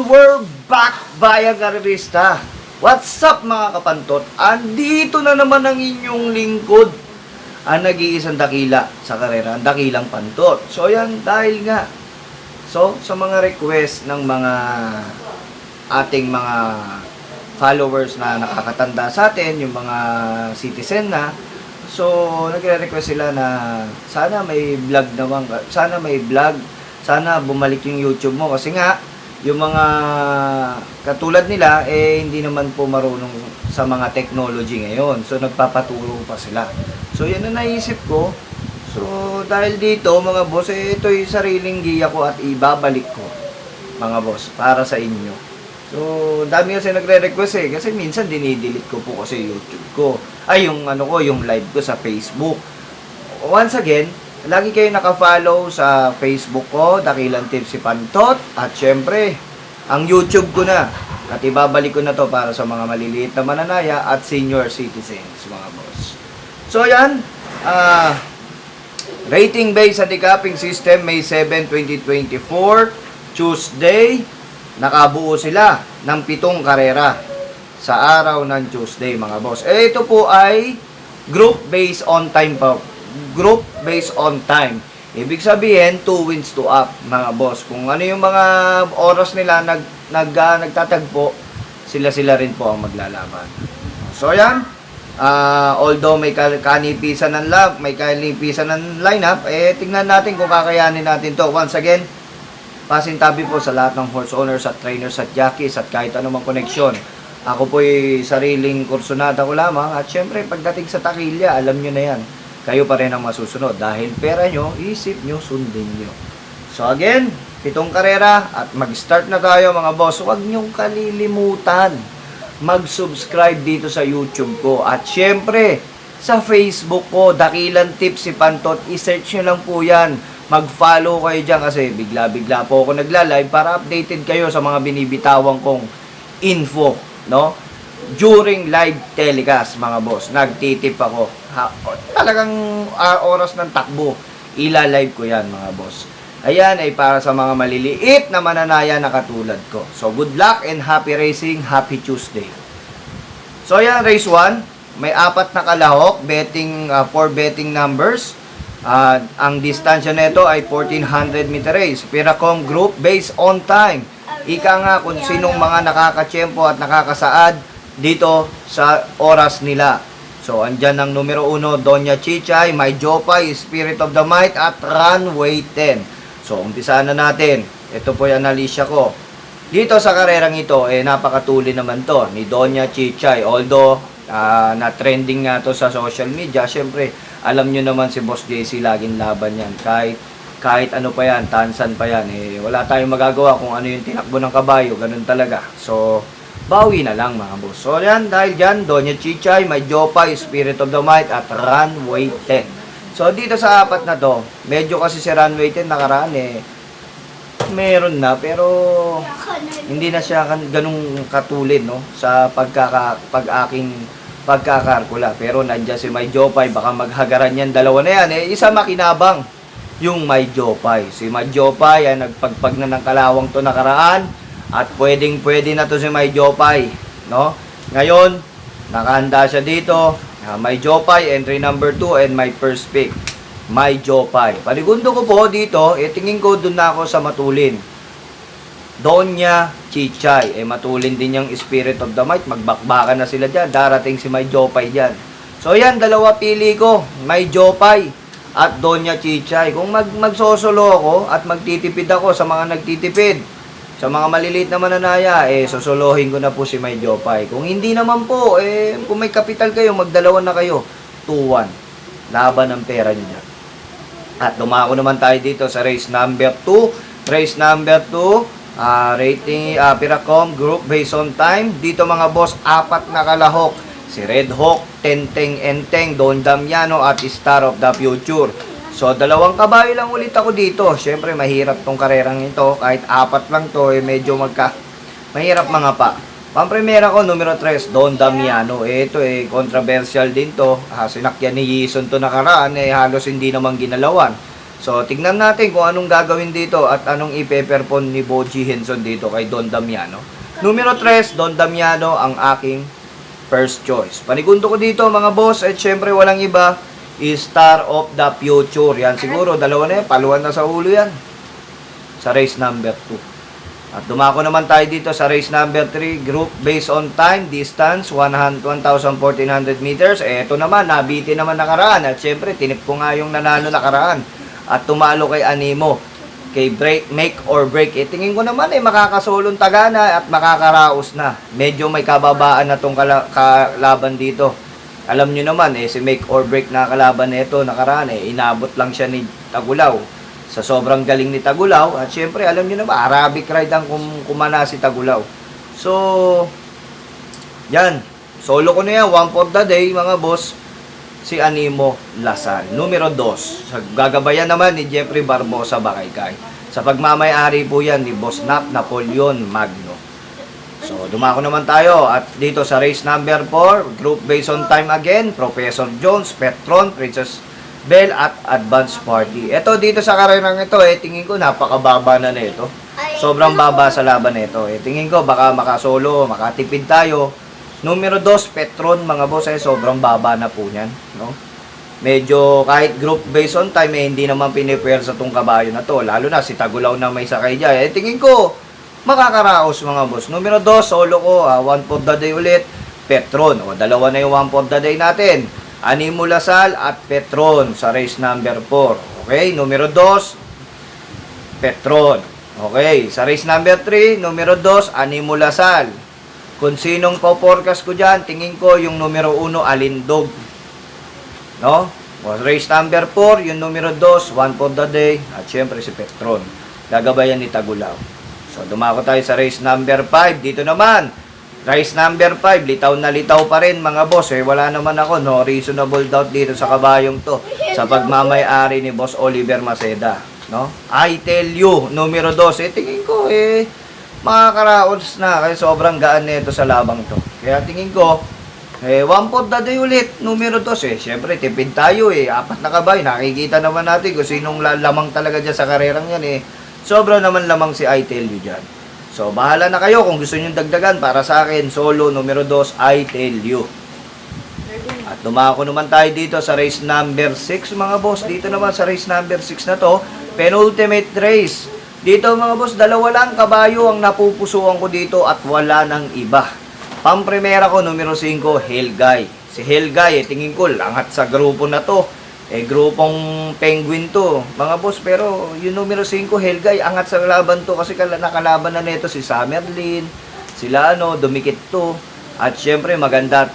we're back via Garista. What's up mga kapantot? Andito na naman ang inyong lingkod, ang nag-iisang dakila sa karera, ang dakilang pantot. So yan, dahil nga sa mga request ng mga ating mga followers na nakakatanda sa atin, yung mga citizen na, so nagre-request sila na sana may vlog naman, sana bumalik yung YouTube mo kasi nga yung mga katulad nila hindi naman po marunong sa mga technology ngayon. So nagpapaturo pa sila. So yan na naisip ko. So dahil dito mga boss, ito yung sariling giya ko at ibabalik ko mga boss para sa inyo. So dami kasi nagre-request kasi minsan dinidelete ko po kasi YouTube ko. Ay yung yung live ko sa Facebook. Once again, lagi kayo naka-follow sa Facebook ko, Dakilang Tips si Pantot. At syempre, ang YouTube ko na. At ibabalik ko na to para sa mga maliliit na mananaya at senior citizens, mga boss. So yan, rating based sa decapping system, May 7, 2024, Tuesday, nakabuo sila ng 7 karera sa araw ng Tuesday, mga boss. Ito po ay group based on time pa. Group based on time. Ibig sabihin, 2 wins to up, mga boss. Kung ano yung mga oras nila nagtatagpo, sila rin po ang maglalaban. So, yan. Although may kanipisan ng lineup, tingnan natin kung kakayanin natin to. Once again, pasintabi po sa lahat ng horse owners at trainers at jockeys at kahit anumang koneksyon. Ako po'y sariling kursunada ko lamang at syempre, pagdating sa takilya, alam nyo na yan. Kayo pa rin ang masusunod dahil pera nyo, isip nyo, sundin nyo. So again, 7 karera at mag-start na tayo mga boss. Huwag nyong kalilimutan mag-subscribe dito sa YouTube ko at syempre sa Facebook ko, Dakilang Tips si Pantot. I-search nyo lang po yan. Mag-follow kayo dyan kasi bigla-bigla po ako nagla-live para updated kayo sa mga binibitawang kong info, no? During live telecast, mga boss, nagtitip ako. Talagang oras ng takbo, ila-live ko yan, mga boss. Ayan ay para sa mga maliliit na mananaya na katulad ko. So, good luck and happy racing, happy Tuesday. So, ayan, race 1. May 4 na kalahok, betting, 4 betting numbers. Ang distansya nito ay 1400 meter race. Piracom group based on time. Ika nga kung sinong mga nakakatsyempo at nakakasaad dito sa oras nila. So, andyan ang numero 1, Doña Chichay, My Jopay, Spirit of the Might, at Runway 10. So, umpisahan na natin. Ito po yung analisya ko. Dito sa karerang ito, napakatuli naman to ni Doña Chichay. Although, na-trending nga to sa social media, syempre, alam nyo naman si Boss JC, laging laban yan. Kahit ano pa yan, tansan pa yan, wala tayong magagawa kung ano yung tinakbo ng kabayo, ganun talaga. So, bawi na lang mga boss. So yan, dahil dyan, Doña Chichay, My Jopay, Spirit of the Might, at Runway 10. So dito sa 4 na to, medyo kasi si Runway 10 nakaraan meron na, pero hindi na siya ganung katulid, no? Sa pag-aking pagkakalkula. Pero nandiyan si My Jopay, baka maghagaran yan, dalawa na yan. Isa makinabang, yung My Jopay. Si My Jopay ay nagpagpag na ng kalawang to nakaraan. At pwede na to si My Jopay, no? Ngayon, nakahanda siya dito. My Jopay, entry number 2 and my first pick, My Jopay. Paligundo ko po dito, tingin ko dun na ako sa matulin. Doña Chichay, matulin din yung Spirit of the Might. Magbakbakan na sila dyan. Darating si My Jopay dyan. So yan, dalawa pili ko, My Jopay at Doña Chichay. Kung magsosolo ako at magtitipid ako sa mga nagtitipid, sa mga maliliit na mananaya, sosolohin ko na po si My Jopay. Kung hindi naman po, kung may kapital kayo, magdalawan na kayo. 2-1. Laban ng pera nyo dyan. At dumako naman tayo dito sa race number 2. Race number 2, rating, Piracom, group based on time. Dito mga boss, 4 na kalahok. Si Red Hawk, Tenteng Enteng, Don Damiano, at Star of the Future. So, 2 kabayo lang ulit ako dito. Siyempre, mahirap tong karerang ito. Kahit 4 lang to, medyo mahirap mga pa. Pampremera ko, numero 3, Don Damiano. Ito, controversial din to. Sinakyan ni Yison to nakaraan, halos hindi naman ginalawan. So, tignan natin kung anong gagawin dito at anong ipe-perform ni Boji Henson dito kay Don Damiano. Numero 3, Don Damiano ang aking first choice. Panigundo ko dito mga boss, at syempre walang iba, is Star of the Future. Yan siguro, dalawa na yan, paluan na sa ulo yan. Sa race number 2. At dumako naman tayo dito sa race number 3, group based on time, distance, 1,1400 meters. Ito naman, nabiti naman nakaraan. At syempre, tinip ko nga yung nanalo nakaraan. At tumalo kay Animo, kay make or break. Tingin ko naman makakasolong tagana at makakaraos na. Medyo may kababaan na tong kalaban dito. Alam nyo naman, si make or break na kalaban na ito nakaraan, inabot lang siya ni Tagulaw. Sa sobrang galing ni Tagulaw, at syempre, alam nyo naman, Arabic ride ang kumana si Tagulaw. So, yan. Solo ko na yan, one for the day, mga boss. Si Animo Lasal. Numero 2. Gagabayan naman ni Jeffrey Barbosa Bakaykay. Sa pagmamayari po yan ni Boss Nap Napoleon Magno. So, dumako naman tayo. At dito sa race number 4, group based on time again, Professor Jones, Petron, Princess Bell at Advance Party. Ito dito sa karenang ito, tingin ko napakababa na nito. Sobrang baba sa laban nito. Tingin ko baka makasolo, makatipid tayo. Numero 2, Petron, mga boss, sobrang baba na po niyan, no? Medyo kahit group based on time, hindi naman pinipwer sa tong kabayo na to. Lalo na si Tagulaw na may sakay dyan. Tingin ko, makakaraos, mga boss. Numero 2, solo ko, one for the day ulit, Petron. Dalawa na yung one for the day natin. Animo Lasal at Petron sa race number 4. Okay, numero 2, Petron. Okay, sa race number 3, numero 2, Animo Lasal. Kung sinong po-forecast ko dyan, tingin ko yung numero 1, Alindog. No? Race number 4, yung numero 2, one for the day, at syempre si Petron. Gagabayan ni Tagulaw. So, dumako tayo sa race number 5. Dito naman, race number 5, litaw na litaw pa rin, mga boss. Wala naman ako, no reasonable doubt dito sa kabayong to. Sa pagmamay-ari ni Boss Oliver Maceda. No? I tell you, numero 2, tingin ko, makakaraos na kasi sobrang gaan nito sa labang to. Kaya tingin ko, one for the day ulit, numero 2. Siyempre, tipid tayo 4 na kabay. Nakikita naman natin kung sinong lamang talaga dyan sa karerang yan Sobra naman lamang si I tell you dyan. So, bahala na kayo kung gusto nyo dagdagan. Para sa akin, solo, numero 2, I tell you. At dumako naman tayo dito sa race number 6, mga boss. Dito naman sa race number 6 na to, penultimate race. Dito mga boss, dalawa lang kabayo ang napupusuan ko dito at wala nang iba. Pampremera ko, numero 5, Helgay. Si Helgay, tingin ko, langat sa grupo na to. Grupong Penguin to, mga boss. Pero yung numero 5, Helgay, angat sa laban to kasi nakalaban na nito si Summerlin, sila dumikit to. At syempre, maganda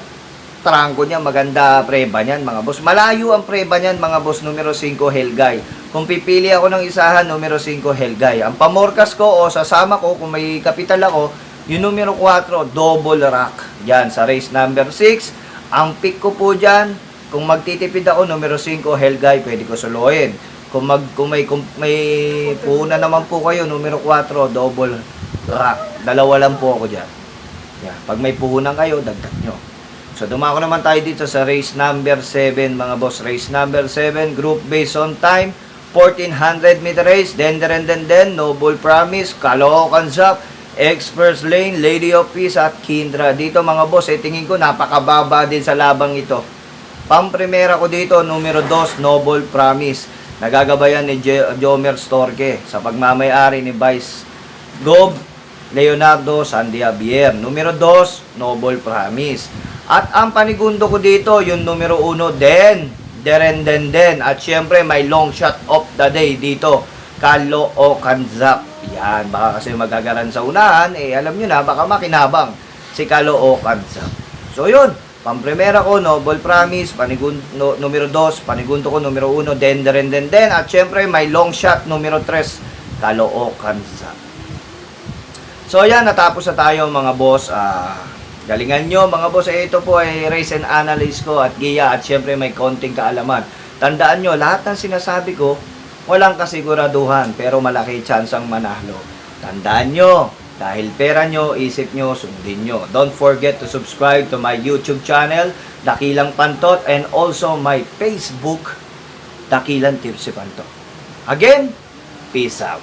trangko niya, maganda preba niyan, mga boss. Malayo ang preba niyan, mga boss, numero 5, Helgay. Kung pipili ako ng isahan, numero 5, Helgay. Ang pamorkas ko o sasama ko, kung may kapital ako, yung numero 4, Double Rock. Yan, sa race number 6. Ang pick ko po dyan, kung magtitipid ako, numero 5, Helgay, pwede ko suluhin. Kung may puhunan naman po kayo, numero 4, Double Rock. Dalawa lang po ako dyan. Yan, pag may puhunan kayo, dagdag nyo. So, dumako naman tayo dito sa race number 7, mga boss. Race number 7, group based on time, 1400 meter race, then, Noble Promise, Caloocan Zap, Express Lane, Lady of Peace at Kindra. Dito mga boss, tingin ko napakababa din sa labang ito. Pampremera ko dito, numero 2, Noble Promise. Nagagabayan ni Jomer Storke sa pagmamayari ni Vice Gob Leonardo Sandiabier. Numero 2, Noble Promise. At ang panigundo ko dito, yung numero 1, Den. At syempre, may long shot of the day dito. Caloocan Zap. Yan, baka kasi magagaran sa unahan, alam nyo na, baka makinabang si Caloocan Zap. So yun, pampremera ko, Noble Promise, numero 2, panigundo ko, numero 1, Den. At syempre, may long shot, numero 3, Caloocan Zap. So yan, natapos na tayo mga boss. Galingan nyo mga boss, ito po ay race and analyze ko at giya at syempre may konting kaalaman. Tandaan nyo, lahat ng sinasabi ko, walang kasiguraduhan pero malaki chance ang manalo. Tandaan nyo, dahil pera nyo, isip nyo, sundin nyo. Don't forget to subscribe to my YouTube channel, Dakilang Pantot, and also my Facebook, Dakilang Tips si Pantot. Again, peace out.